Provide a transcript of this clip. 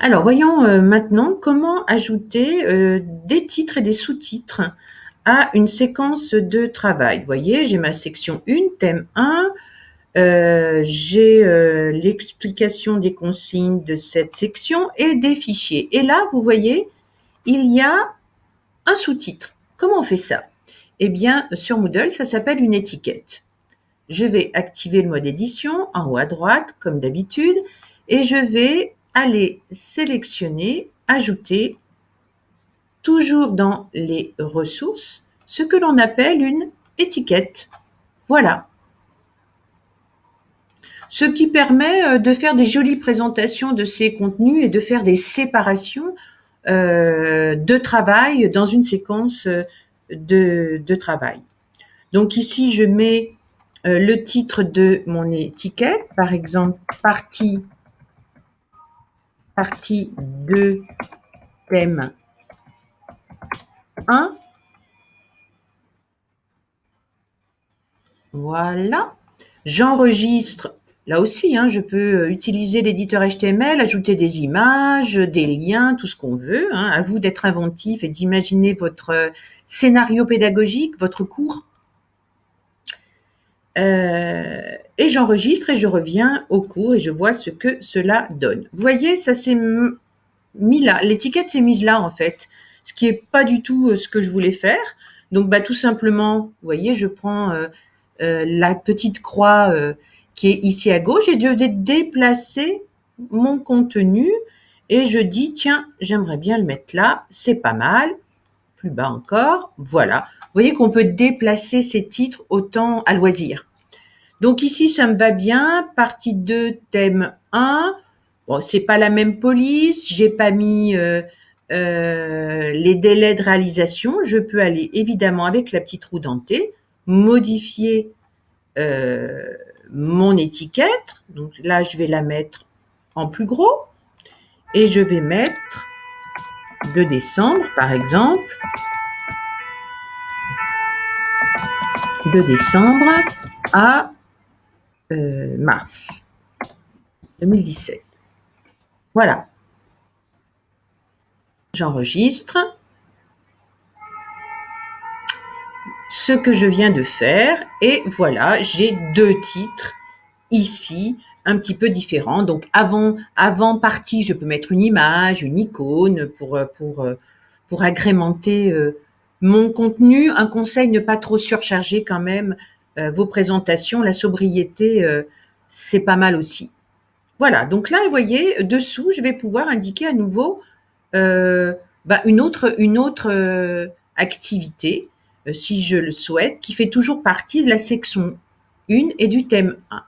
Alors, voyons maintenant comment ajouter des titres et des sous-titres à une séquence de travail. Vous voyez, j'ai ma section 1, thème 1, j'ai l'explication des consignes de cette section et des fichiers. Et là, vous voyez, il y a un sous-titre. Comment on fait ça? Eh bien, sur Moodle, ça s'appelle une étiquette. Je vais activer le mode édition en haut à droite, comme d'habitude, et je vais aller sélectionner, ajouter, toujours dans les ressources, ce que l'on appelle une étiquette. Voilà. Ce qui permet de faire des jolies présentations de ces contenus et de faire des séparations de travail dans une séquence de travail. Donc ici, je mets le titre de mon étiquette, par exemple, partie 2, thème 1. Voilà. J'enregistre. Là aussi, je peux utiliser l'éditeur HTML, ajouter des images, des liens, tout ce qu'on veut. À vous d'être inventif et d'imaginer votre scénario pédagogique, votre cours. Et j'enregistre et je reviens au cours et je vois ce que cela donne. Vous voyez, ça s'est mis là. L'étiquette s'est mise là, en fait, ce qui est pas du tout ce que je voulais faire. Donc, tout simplement, vous voyez, je prends la petite croix qui est ici à gauche et je vais déplacer mon contenu et je dis, tiens, j'aimerais bien le mettre là, c'est pas mal. Plus bas encore, voilà. Vous voyez qu'on peut déplacer ces titres autant à loisir. Donc ici, ça me va bien. Partie 2, thème 1. Bon, c'est pas la même police. J'ai pas mis les délais de réalisation. Je peux aller évidemment avec la petite roue dentée, modifier mon étiquette. Donc là, je vais la mettre en plus gros et je vais mettre 2 décembre, par exemple. 2 décembre à mars 2017. Voilà. J'enregistre ce que je viens de faire et voilà, j'ai 2 titres ici un petit peu différents. Donc avant partie, je peux mettre une image, une icône pour agrémenter mon contenu. Un conseil, ne pas trop surcharger quand même vos présentations. La sobriété, c'est pas mal aussi. Voilà, donc là, vous voyez, dessous, je vais pouvoir indiquer à nouveau une autre activité, si je le souhaite, qui fait toujours partie de la section 1 et du thème 1.